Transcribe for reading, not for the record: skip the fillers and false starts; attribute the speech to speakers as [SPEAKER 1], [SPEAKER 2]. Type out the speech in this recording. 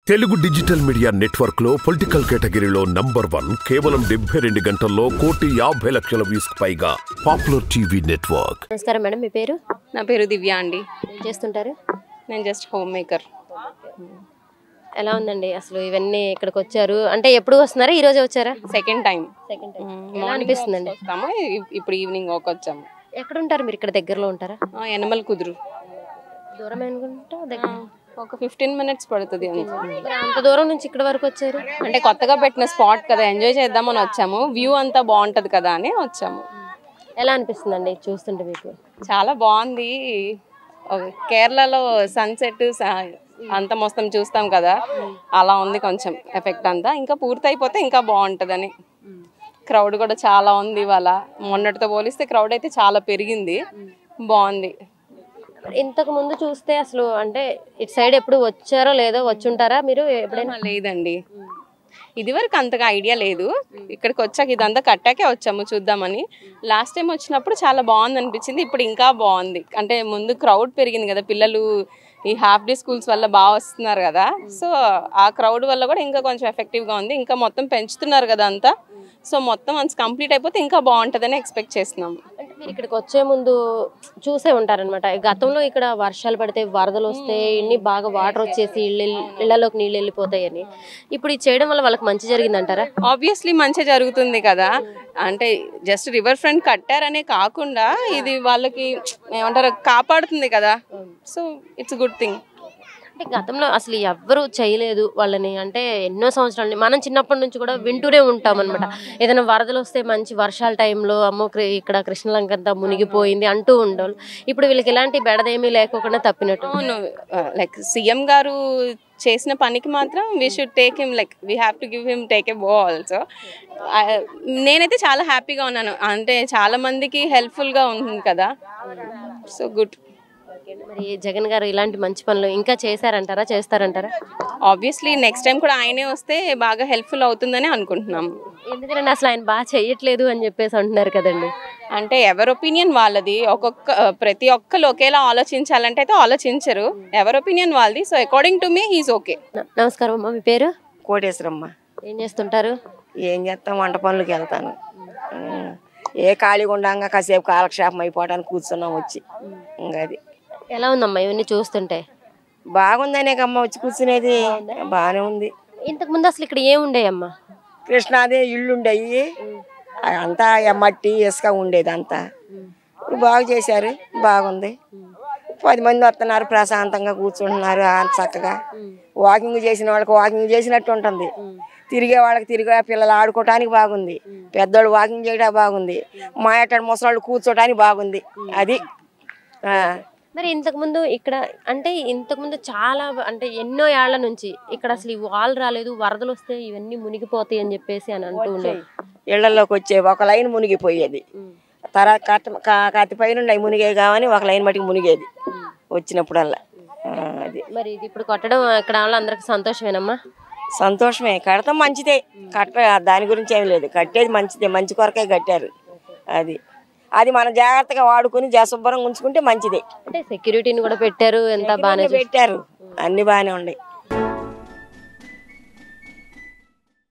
[SPEAKER 1] Telugu digital media network లో political కేటగిరీలో number 1 కేవలం 72 గంటల్లో 1,50,00,000 వ్యూస్ పైగా పాపులర్ టీవీ నెట్వర్క్.
[SPEAKER 2] నమస్కారం మేడం, మీ పేరు?
[SPEAKER 3] నా పేరు దివ్య అండి.
[SPEAKER 2] ఏం చేస్తుంటారు?
[SPEAKER 3] నేను జస్ట్ హోమ్ మేకర్.
[SPEAKER 2] ఎలా ఉందండి అసలు ఇవన్నీ ఇక్కడికి వచ్చారు అంటే ఎప్పుడు వస్తున్నారా? ఈ రోజే వచ్చారా?
[SPEAKER 3] సెకండ్ టైం
[SPEAKER 2] ఎలా అనిపిస్తుందండి?
[SPEAKER 3] వస్తాము, ఇప్పుడు ఈవినింగ్ వాక్ వచ్చాము.
[SPEAKER 2] ఎక్కడ ఉంటారు మీరు? ఇక్కడ దగ్గరలో ఉంటారా?
[SPEAKER 3] ఎనమల్ కుదురు
[SPEAKER 2] దూరం అనుకుంటా దగ్గర
[SPEAKER 3] ఒక 15 minutes పడుతుంది అంతే.
[SPEAKER 2] మరి అంత దూరం నుంచి ఇక్కడ వరకు వచ్చారు
[SPEAKER 3] అంటే కొత్తగా పెట్టిన స్పాట్ కదా, ఎంజాయ్ చేద్దామని వచ్చాము. వ్యూ అంతా బాగుంటది కదా అని వచ్చాము.
[SPEAKER 2] ఎలా అనిపిస్తుందండి చూస్తుంటే మీకు?
[SPEAKER 3] చాలా బాగుంది. కేరళలో సన్సెట్ అంతా మొత్తం చూస్తాం కదా, అలా ఉంది కొంచెం ఎఫెక్ట్ అంతా. ఇంకా పూర్తయిపోతే ఇంకా బాగుంటుందని. క్రౌడ్ కూడా చాలా ఉంది ఇవాళ. మొన్నటితో పోలిస్తే క్రౌడ్ అయితే చాలా పెరిగింది, బాగుంది.
[SPEAKER 2] ఇంతకు ముందు చూస్తే అసలు అంటే ఇటు సైడ్ ఎప్పుడు వచ్చారో లేదో వచ్చుంటారా మీరు ఎప్పుడైనా?
[SPEAKER 3] లేదండి, ఇది వరకు అంతగా ఐడియా లేదు. ఇక్కడికి వచ్చాక ఇదంతా కట్టాకే వచ్చాము చూద్దామని. లాస్ట్ టైం వచ్చినప్పుడు చాలా బాగుంది అనిపించింది, ఇప్పుడు ఇంకా బాగుంది. అంటే ముందు క్రౌడ్ పెరిగింది కదా, పిల్లలు ఈ హాఫ్ డే స్కూల్స్ వల్ల బాగా వస్తున్నారు కదా, సో ఆ క్రౌడ్ వల్ల కూడా ఇంకా కొంచెం ఎఫెక్టివ్గా ఉంది. ఇంకా మొత్తం పెంచుతున్నారు కదా అంతా, సో మొత్తం వన్స్ కంప్లీట్ అయిపోతే ఇంకా బాగుంటుందని ఎక్స్పెక్ట్ చేస్తున్నాము.
[SPEAKER 2] అంటే మీరు ఇక్కడికి వచ్చే ముందు చూసే ఉంటారనమాట, గతంలో ఇక్కడ వర్షాలు పడితే వరదలు వస్తే ఇన్ని బాగా వాటర్ వచ్చేసి ఇళ్లలోకి నీళ్ళు వెళ్ళిపోతాయని. ఇప్పుడు ఇది చేయడం వల్ల వాళ్ళకి మంచి జరిగిందంటారా?
[SPEAKER 3] ఆబ్వియస్లీ మంచి జరుగుతుంది కదా. అంటే జస్ట్ రివర్ ఫ్రంట్ కట్టారనే కాకుండా ఇది వాళ్ళకి ఏమంటారు కాపాడుతుంది కదా, సో ఇట్స్ గుడ్ థింగ్.
[SPEAKER 2] అంటే గతంలో అసలు ఎవ్వరు చేయలేదు వాళ్ళని, అంటే ఎన్నో సంవత్సరాలు మనం చిన్నప్పటి నుంచి కూడా వింటూనే ఉంటాం అనమాట. ఏదైనా వరదలు వస్తే మంచి వర్షాల టైంలో అమ్మో ఇక్కడ కృష్ణలంక అంతా మునిగిపోయింది అంటూ ఉండవు. ఇప్పుడు వీళ్ళకి ఎలాంటి బెడదేమీ లేకోకుండా తప్పినట్టు.
[SPEAKER 3] అవును, లైక్ సీఎం గారు చేసిన పనికి మాత్రం we should take him, like we have to give him take a బో ఆల్సో. నేనైతే చాలా హ్యాపీగా ఉన్నాను, అంటే చాలా మందికి హెల్ప్ఫుల్గా ఉంటుంది కదా, సో గుడ్.
[SPEAKER 2] మరి జగన్ గారు ఇలాంటి మంచి పనులు ఇంకా చేశారంటారా, చేస్తారంటారా?
[SPEAKER 3] ఆబ్వియస్లీ నెక్స్ట్ టైం కూడా ఆయనే వస్తే బాగా హెల్ప్ఫుల్ అవుతుందని అనుకుంటున్నాము.
[SPEAKER 2] ఎందుకంటే అసలు ఆయన బాగా చెయ్యట్లేదు అని చెప్పేసి అంటున్నారు కదండి.
[SPEAKER 3] అంటే ఎవరి ఒపీనియన్ వాళ్ళది. ప్రతి ఒక్కరు ఒకేలా ఆలోచించాలంటే అయితే ఆలోచించరు, ఎవరి ఒపీనియన్ వాళ్ళది. So according to me he's okay.
[SPEAKER 2] నమస్కారం అమ్మ, మీ పేరు?
[SPEAKER 4] కోటేశ్వరమ్మ.
[SPEAKER 2] ఏం చేస్తుంటారు?
[SPEAKER 4] ఏం చేస్తాం, వంట పనులకి వెళ్తాను. ఏ ఖాళీగా ఉండంగా కాసేపు కాలక్షేపం అయిపోవడానికి కూర్చున్నాం వచ్చి. ఇంకా అది
[SPEAKER 2] ఎలా ఉందమ్మా ఇవన్నీ చూస్తుంటే?
[SPEAKER 4] బాగుందనే కమ్మ వచ్చి కూర్చునేది, బాగానే ఉంది.
[SPEAKER 2] ఇంతకు ముందు అసలు ఇక్కడ ఏముండేయమ్మా?
[SPEAKER 4] కృష్ణాది ఇల్లు ఉండేవి, అంతా మట్టి ఇసుక ఉండేది అంతా. ఇప్పుడు బాగు చేశారు, బాగుంది. 10 మంది వస్తున్నారు, ప్రశాంతంగా కూర్చుంటున్నారు చక్కగా. వాకింగ్ చేసిన వాళ్ళకి వాకింగ్ చేసినట్టు ఉంటుంది, తిరిగే వాళ్ళకి తిరిగే, పిల్లలు ఆడుకోవటానికి బాగుంది, పెద్దోళ్ళు వాకింగ్ చేయడానికి బాగుంది, మా ఎట్టాడు ముసలాళ్ళు కూర్చోటానికి బాగుంది. అది
[SPEAKER 2] మరి ఇంతకుముందు ఇక్కడ అంటే ఇంతకుముందు చాలా అంటే ఎన్నో ఏళ్ల నుంచి ఇక్కడ అసలు ఈ వాల్ రాలేదు, వరదలు వస్తే ఇవన్నీ మునిగిపోతాయి అని చెప్పేసి అని అంటూ ఉండేది.
[SPEAKER 4] ఇళ్లలోకి వచ్చే ఒక లైన్ మునిగిపోయేది, తర్వాత కత్తి పైన మునిగే కావని ఒక లైన్ మటుకు మునిగేది వచ్చినప్పుడల్లా. అది
[SPEAKER 2] మరి ఇది ఇప్పుడు కట్టడం ఇక్కడ అందరికి సంతోషమేనమ్మా?
[SPEAKER 4] సంతోషమే, కడతాం మంచిదే, దాని గురించి ఏమి లేదు, కట్టేది మంచిదే, మంచి కొరకే కట్టారు. అది అది మనం జాగ్రత్తగా వాడుకుని శుభ్రంగా ఉంచుకుంటే మంచిదే.
[SPEAKER 2] అంటే సెక్యూరిటీని కూడా పెట్టారు, ఎంత బాగానే
[SPEAKER 4] పెట్టారు, అన్ని బాగానే ఉన్నాయి.